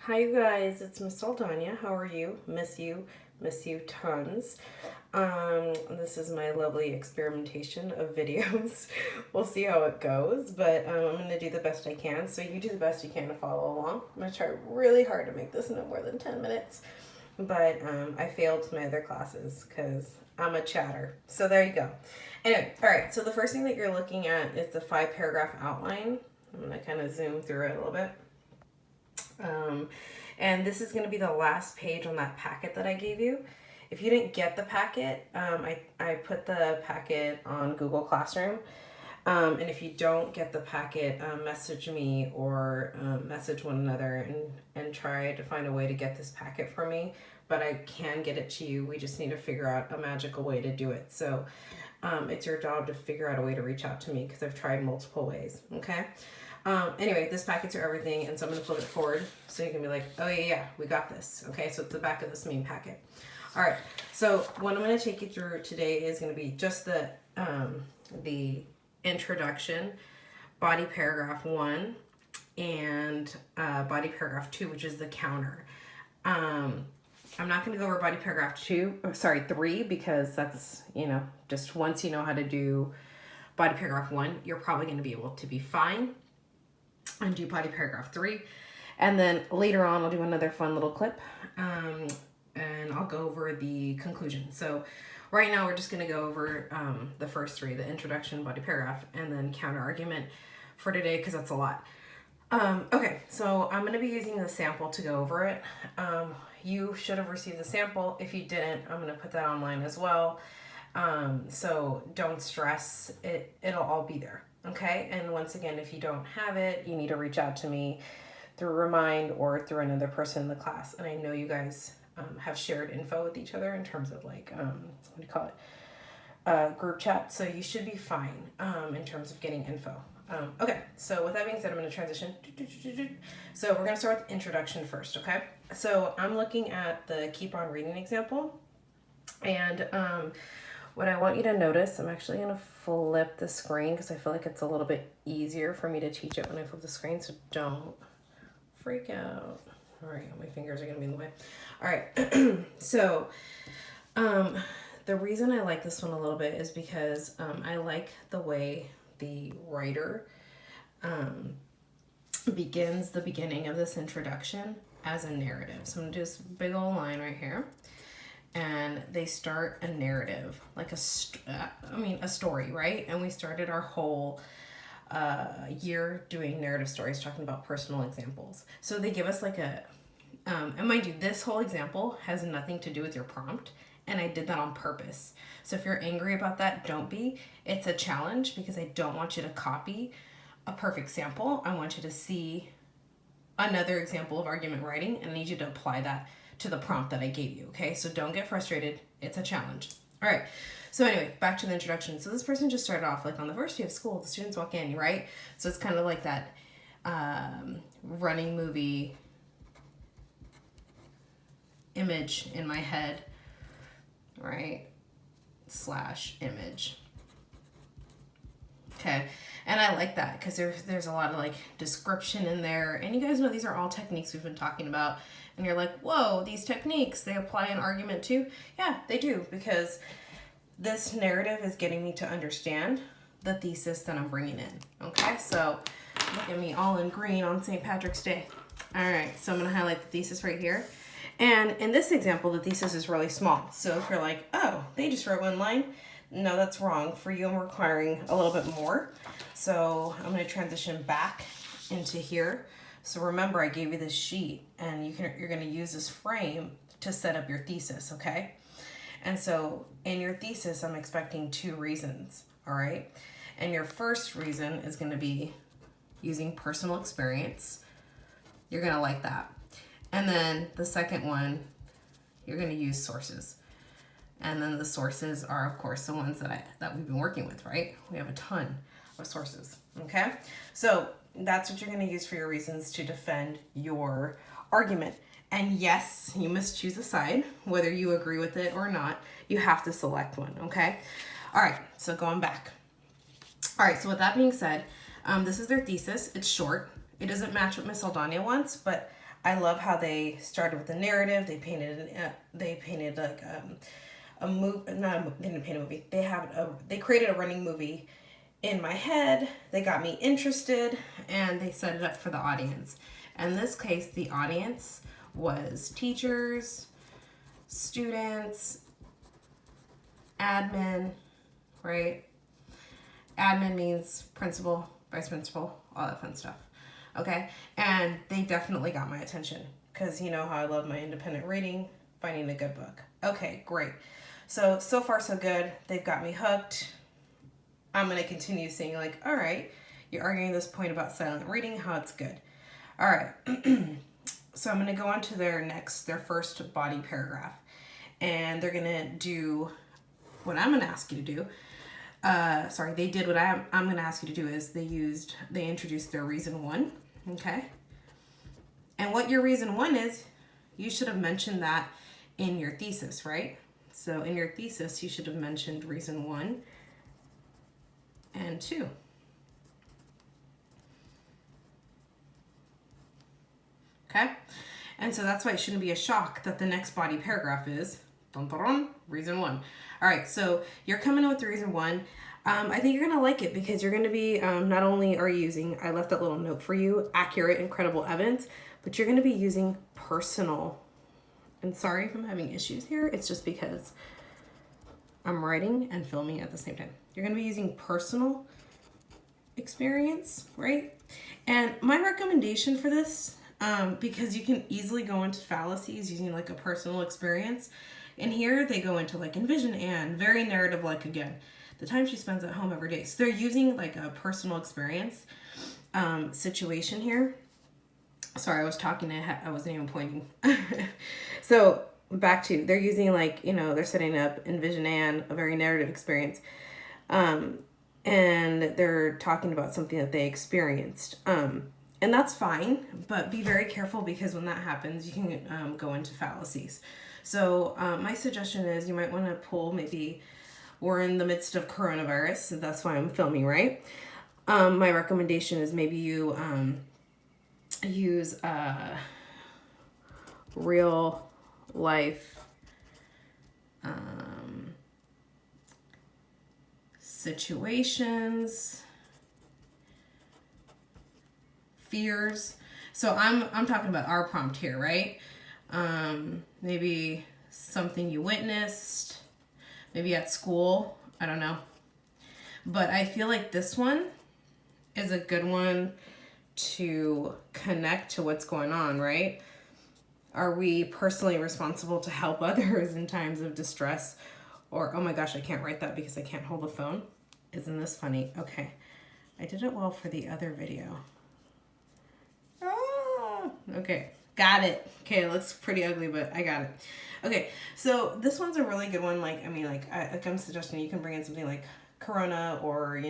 Hi you guys, it's Miss Saldana. How are you? Miss you tons. This is my lovely experimentation of videos. We'll see how it goes, but I'm gonna do the best I can. So you do the best you can to follow along. I'm gonna try really hard to make this no more than 10 minutes, but I failed my other classes because I'm a chatter. So there you go. Anyway, all right. So the first thing that you're looking at is the 5-paragraph outline. I'm gonna kind of zoom through it a little bit. And this is going to be the last page on that packet that I gave you. If you didn't get the packet, I put the packet on Google Classroom. And if you don't get the packet, message me or message one another and try to find a way to get this packet for me. But I can get it to you. We just need to figure out a magical way to do it. So it's your job to figure out a way to reach out to me because I've tried multiple ways. Okay. Anyway, this packets are everything, and so I'm going to flip it forward so you can be like, oh yeah, we got this. Okay, so it's the back of this main packet. All right, so what I'm going to take you through today is going to be just the introduction, body paragraph 1, and body paragraph 2, which is the counter. I'm not going to go over body paragraph 3, because that's, just once you know how to do body paragraph 1, you're probably going to be able to be fine and do body paragraph 3. And then later on, I'll do another fun little clip and I'll go over the conclusion. So right now, we're just going to go over the first 3, the introduction, body paragraph, and then counter argument for today, because that's a lot. Okay, so I'm going to be using the sample to go over it. You should have received the sample. If you didn't, I'm going to put that online as well. So don't stress, it'll all be there. Okay, and once again, if you don't have it, you need to reach out to me through Remind or through another person in the class. And I know you guys have shared info with each other in terms of like, what do you call it? Group chat. So you should be fine in terms of getting info. Okay, so with that being said, I'm going to transition. So we're going to start with introduction first, okay? So I'm looking at the keep on reading example. And what I want you to notice, I'm actually going to flip the screen because I feel like it's a little bit easier for me to teach it when I flip the screen, so don't freak out. All right, my fingers are going to be in the way. All right, so the reason I like this one a little bit is because I like the way the writer begins the beginning of this introduction as a narrative. So I'm going to do this big old line right here. And they start a narrative, like a story, right? And we started our whole year doing narrative stories, talking about personal examples. So they give us like and mind you, this whole example has nothing to do with your prompt, and I did that on purpose. So if you're angry about that, don't be. It's a challenge because I don't want you to copy a perfect sample. I want you to see another example of argument writing, and I need you to apply that to the prompt that I gave you, okay? So don't get frustrated. It's a challenge. All right. So anyway, back to the introduction. So this person just started off like on the first day of school, the students walk in, right? So it's kind of like that running movie image in my head, right? / image. Okay. And I like that because there's a lot of like description in there. And you guys know these are all techniques we've been talking about. And you're like, whoa, these techniques, they apply in argument too? Yeah, they do, because this narrative is getting me to understand the thesis that I'm bringing in. Okay, so look at me all in green on St. Patrick's Day. All right, so I'm going to highlight the thesis right here. And in this example, the thesis is really small. So if you're like, oh, they just wrote one line. No, that's wrong. For you, I'm requiring a little bit more. So I'm going to transition back into here. So remember, I gave you this sheet, and you're going to use this frame to set up your thesis, okay? And so in your thesis, I'm expecting 2 reasons, all right? And your first reason is going to be using personal experience. You're going to like that. And then the second one, you're going to use sources. And then the sources are, of course, the ones that we've been working with, right? We have a ton of sources, okay? So that's what you're going to use for your reasons to defend your argument. And yes, you must choose a side, whether you agree with it or not. You have to select one, okay? All right, so going back. All right, so with that being said, this is their thesis. It's short. It doesn't match what Miss Aldana wants, but I love how they started with a narrative. They painted like a movie. They didn't paint a movie. They created a running movie in my head. They got me interested, and they set it up for the audience. In this case, the audience was teachers, students, admin, right? Admin means principal, vice principal, all that fun stuff. Okay? And they definitely got my attention because you know how I love my independent reading, finding a good book. Okay, great. So far so good. They've got me hooked. I'm going to continue saying like, all right, you're arguing this point about silent reading, how it's good. All right. So I'm going to go on to their first body paragraph. And they're going to do what I'm going to ask you to do. They did what I'm going to ask you to do is they introduced their reason one. Okay. And what your reason one is, you should have mentioned that in your thesis, right? So in your thesis, you should have mentioned reason 1 and 2. Okay? And so that's why it shouldn't be a shock that the next body paragraph is dun, dun, dun, reason 1. All right, so you're coming in with the reason 1. I think you're going to like it because you're going to be, not only are you using, I left that little note for you, accurate and credible evidence, but you're going to be using personal. And sorry if I'm having issues here. It's just because I'm writing and filming at the same time. You're going to be using personal experience, right? And my recommendation for this, because you can easily go into fallacies using like a personal experience. And here they go into like envision Anne, very narrative like again. The time she spends at home every day. So they're using like a personal experience situation here. Sorry, I was talking, I wasn't even pointing. So back to, they're using like, they're setting up Envision Anne, a very narrative experience. And they're talking about something that they experienced. And that's fine, but be very careful because when that happens, you can go into fallacies. So my suggestion is you might want to pull maybe, we're in the midst of coronavirus, so that's why I'm filming, right? My recommendation is maybe you use real life situations, fears. So I'm talking about our prompt here, right? Maybe something you witnessed, maybe at school, I don't know. But I feel like this one is a good one to connect to what's going on, right? Are we personally responsible to help others in times of distress? Or, oh my gosh, I can't write that because I can't hold the phone. Isn't this funny? Okay. I did it well for the other video. Oh, okay. Got it. Okay, it looks pretty ugly, but I got it. Okay, so this one's a really good one. Like I'm suggesting you can bring in something like Corona or,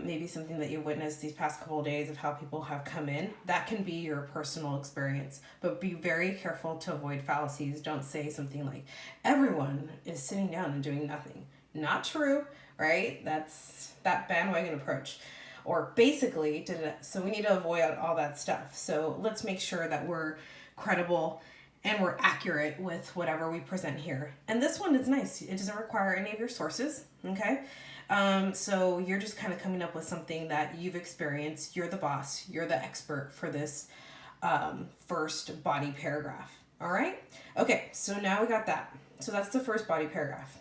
maybe something that you witnessed these past couple of days of how people have come in. That can be your personal experience, but be very careful to avoid fallacies. Don't say something like, everyone is sitting down and doing nothing. Not true, right? That's that bandwagon approach. Or basically, so we need to avoid all that stuff. So let's make sure that we're credible and we're accurate with whatever we present here. And this one is nice. It doesn't require any of your sources, okay? So you're just kind of coming up with something that you've experienced. You're the boss. You're the expert for this first body paragraph. All right? Okay, so now we got that. So that's the first body paragraph.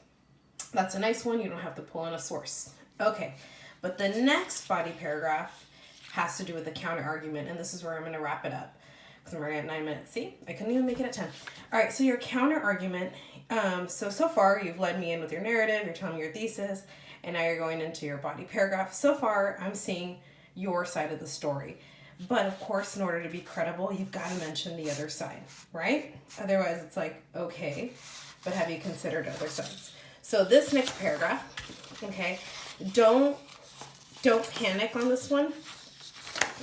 That's a nice one. You don't have to pull in a source. Okay, but the next body paragraph has to do with the counter argument, and this is where I'm going to wrap it up because I'm already at 9 minutes. See? I couldn't even make it at 10. All right, so your counter argument. So far, you've led me in with your narrative. You're telling me your thesis. And now you're going into your body paragraph. So far, I'm seeing your side of the story. But of course, in order to be credible, you've got to mention the other side, right? Otherwise, it's like, okay, but have you considered other sides? So this next paragraph, okay, don't panic on this one.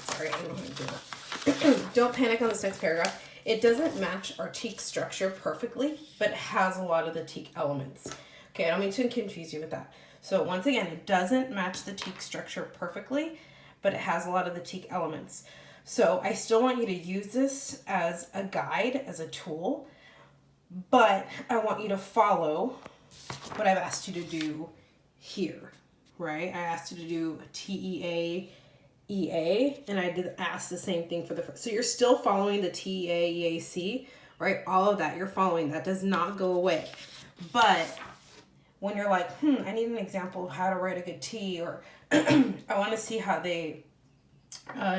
Sorry, I don't know how to do that. Don't panic on this next paragraph. It doesn't match our teak structure perfectly, but it has a lot of the teak elements. Okay, I don't mean to confuse you with that. So once again, it doesn't match the teak structure perfectly, but it has a lot of the teak elements. So I still want you to use this as a guide, as a tool, but I want you to follow what I've asked you to do here, right? I asked you to do TEA, EA, and I did ask the same thing for the first. So you're still following the TEA, EAC, right? All of that, you're following. That does not go away. But when you're like, I need an example of how to write a good T, or I want to see how they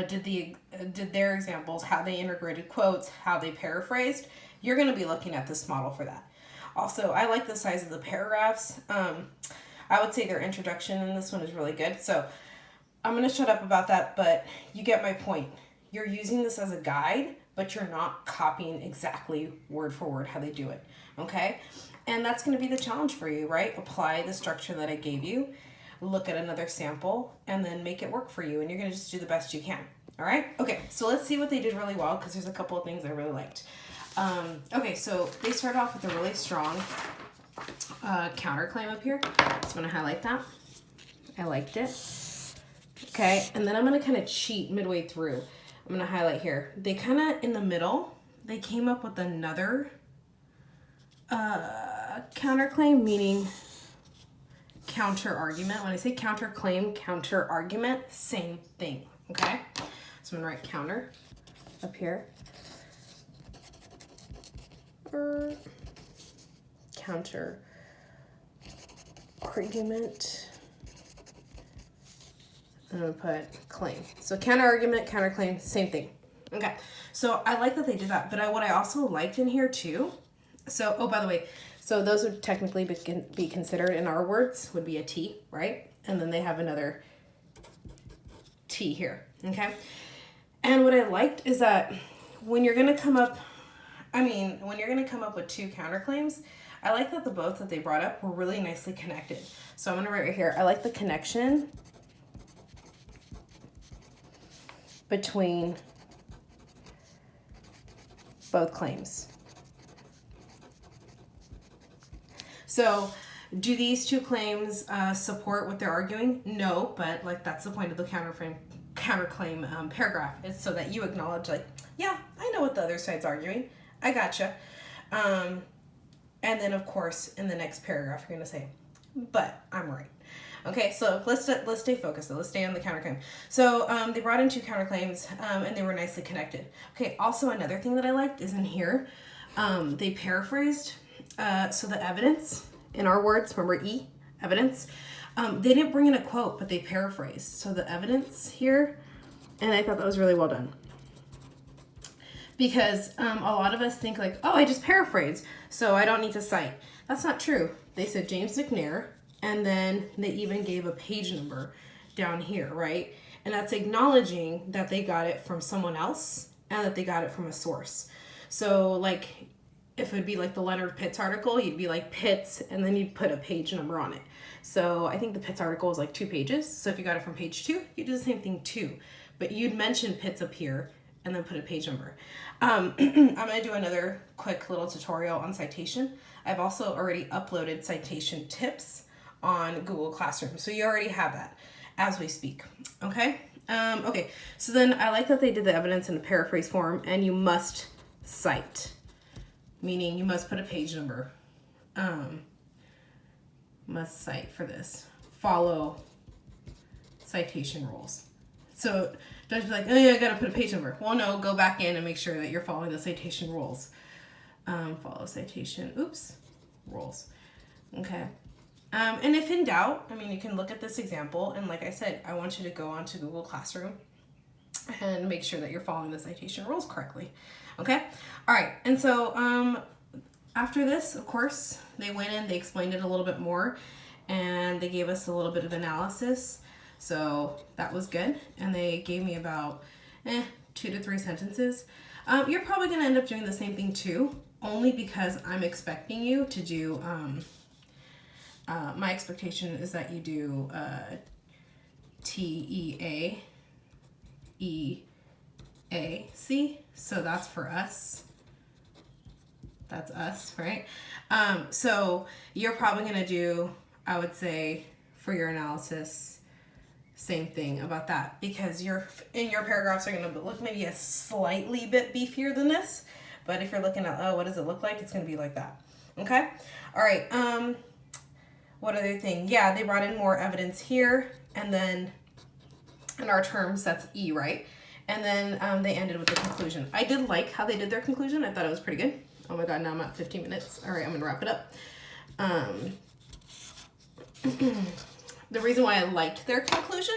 did their examples, how they integrated quotes, how they paraphrased, you're going to be looking at this model for that. Also, I like the size of the paragraphs. I would say their introduction in this one is really good. So I'm going to shut up about that, but you get my point. You're using this as a guide, but you're not copying exactly word for word how they do it. Okay? And that's going to be the challenge for you, right? Apply the structure that I gave you, look at another sample, and then make it work for you. And you're going to just do the best you can. All right? Okay, so let's see what they did really well, because there's a couple of things I really liked. Okay, so they started off with a really strong counterclaim up here. Just want to highlight that. I liked it. Okay, and then I'm going to kind of cheat midway through. I'm going to highlight here. They kind of, in the middle, they came up with another counterclaim, meaning counter argument. When I say counterclaim, counter argument, same thing. Okay, so I'm going to write counter up here. Counter argument. I'm going to put claim. So counter argument, counter claim, same thing. Okay. So I like that they did that. But what I also liked in here too. So, oh, by the way, so those would technically be considered in our words would be a T, right? And then they have another T here. Okay. And what I liked is that when you're going to come up, when you're going to come up with two counterclaims, I like that the both that they brought up were really nicely connected. So I'm going to write right here, I like the connection between both claims. So do these two claims support what they're arguing? No, but like that's the point of the counterclaim paragraph. It's so that you acknowledge like, yeah, I know what the other side's arguing. I gotcha. And then of course in the next paragraph you're gonna say, but I'm right. Okay, so let's stay focused. So let's stay on the counterclaim. So they brought in two counterclaims and they were nicely connected. Okay, also another thing that I liked is in here, they paraphrased. So the evidence, in our words, remember E, evidence, they didn't bring in a quote, but they paraphrased. So the evidence here, and I thought that was really well done. Because a lot of us think like, oh, I just paraphrased, so I don't need to cite. That's not true. They said James McNair, and then they even gave a page number down here, right? And that's acknowledging that they got it from someone else and that they got it from a source. So like, if it would be like the Leonard Pitts article, you'd be like Pitts, and then you'd put a page number on it. So I think the Pitts article was like 2 pages. So if you got it from page 2, you do the same thing too. But you'd mention Pitts up here and then put a page number. I'm going to do another quick little tutorial on citation. I've also already uploaded citation tips on Google Classroom. So you already have that as we speak. Okay? Okay, so then I like that they did the evidence in a paraphrase form, and you must cite, meaning you must put a page number. Must cite for this. Follow citation rules. So don't be like, oh yeah, I gotta put a page number. Well, no, go back in and make sure that you're following the citation rules. Follow citation, rules. Okay. And if in doubt, you can look at this example, and like I said, I want you to go onto Google Classroom and make sure that you're following the citation rules correctly. Okay? All right. And so after this, of course, they went in, they explained it a little bit more, and they gave us a little bit of analysis. So that was good. And they gave me about 2 to 3 sentences. You're probably going to end up doing the same thing too, only because I'm expecting you to do, my expectation is that you do TEA, EAC. So that's for us. That's us, right? So you're probably going to do, I would say, for your analysis, same thing about that, because your paragraphs are going to look maybe a slightly bit beefier than this, but if you're looking at, oh, what does it look like, it's going to be like that. Okay. All right. What other thing? Yeah, they brought in more evidence here, and then in our terms, that's E, right? And then they ended with the conclusion. I did like how they did their conclusion. I thought it was pretty good. Oh my God, now I'm at 15 minutes. All right, I'm gonna wrap it up. The reason why I liked their conclusion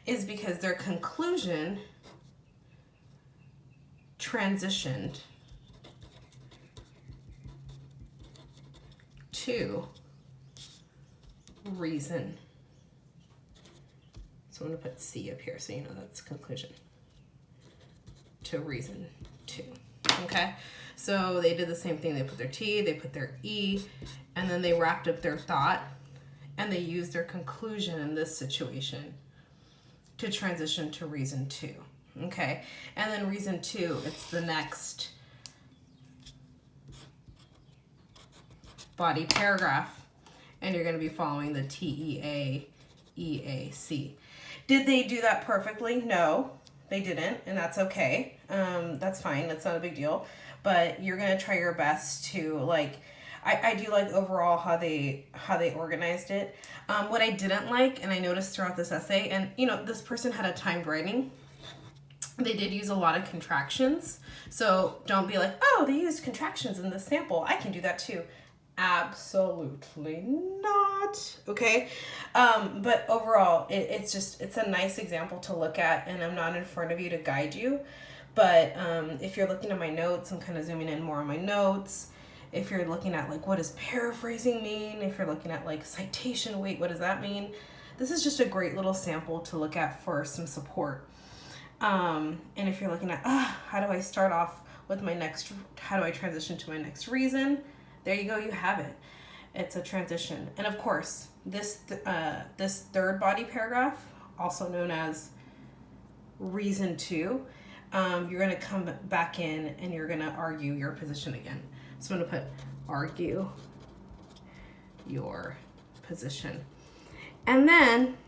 is because their conclusion transitioned to reason. So I'm going to put C up here so you know that's conclusion. To reason 2. Okay? So they did the same thing. They put their T, they put their E, and then they wrapped up their thought, and they used their conclusion in this situation to transition to reason 2. Okay? And then reason 2, it's the next body paragraph, and you're going to be following the TEA, EAC. Did they do that perfectly? No, they didn't, and that's okay. That's fine. That's not a big deal. But you're going to try your best to, like, I do like overall how they organized it. What I didn't like, and I noticed throughout this essay, and, you know, this person had a timed writing. They did use a lot of contractions. So don't be like, oh, they used contractions in this sample, I can do that too. Absolutely not. Okay. But overall, it's a nice example to look at, and I'm not in front of you to guide you. But if you're looking at my notes, I'm kind of zooming in more on my notes. If you're looking at, like, what does paraphrasing mean? If you're looking at, like, citation weight, what does that mean? This is just a great little sample to look at for some support. And if you're looking at, how do I start off with how do I transition to my next reason? There you go, you have it. It's a transition. And of course, this third body paragraph, also known as reason 2, you're going to come back in and you're going to argue your position again. So I'm going to put argue your position. And then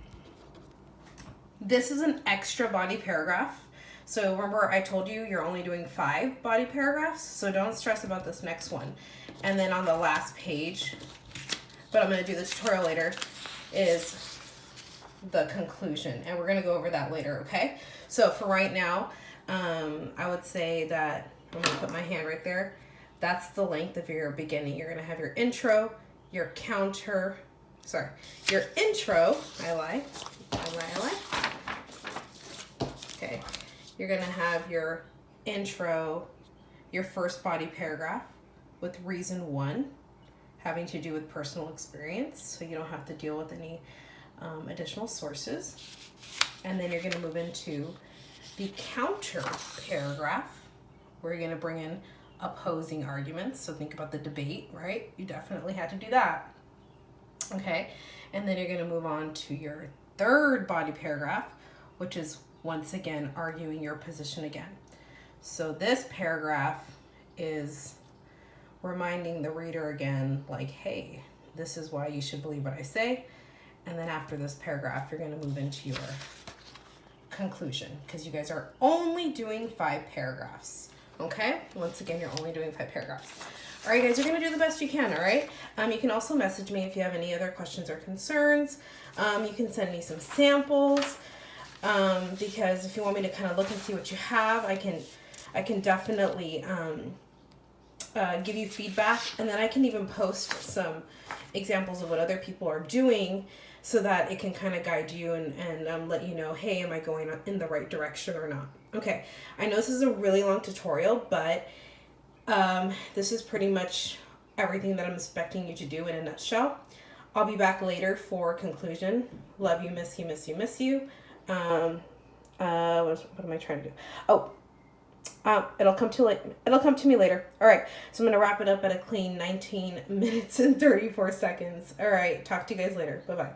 this is an extra body paragraph. So remember, I told you you're only doing 5 body paragraphs, so don't stress about this next one. And then on the last page, but I'm going to do the tutorial later, is the conclusion. And we're going to go over that later, okay? So for right now, I would say that, I'm going to put my hand right there. That's the length of your beginning. You're going to have your intro, your counter, your intro, I lie. Okay. You're going to have your intro, your first body paragraph with reason 1 having to do with personal experience, so you don't have to deal with any additional sources. And then you're going to move into the counter paragraph where you're going to bring in opposing arguments. So think about the debate, right? You definitely had to do that. Okay. And then you're going to move on to your third body paragraph, which is once again arguing your position again. So this paragraph is reminding the reader again, like, hey, this is why you should believe what I say. And then after this paragraph, you're going to move into your conclusion, because you guys are only doing 5 paragraphs. Okay? Once again, you're only doing 5 paragraphs. All right, guys, you're going to do the best you can, all right? You can also message me if you have any other questions or concerns. You can send me some samples, because if you want me to kind of look and see what you have, I can definitely give you feedback, and then I can even post some examples of what other people are doing so that it can kind of guide you and let you know, hey, am I going in the right direction or not? Okay, I know this is a really long tutorial, but this is pretty much everything that I'm expecting you to do in a nutshell. I'll be back later for conclusion. Love you, miss you, miss you, miss you. What am I trying to do? Oh, it'll come to me later. All right, so I'm gonna wrap it up at a clean 19 minutes and 34 seconds. All right, talk to you guys later. Bye-bye.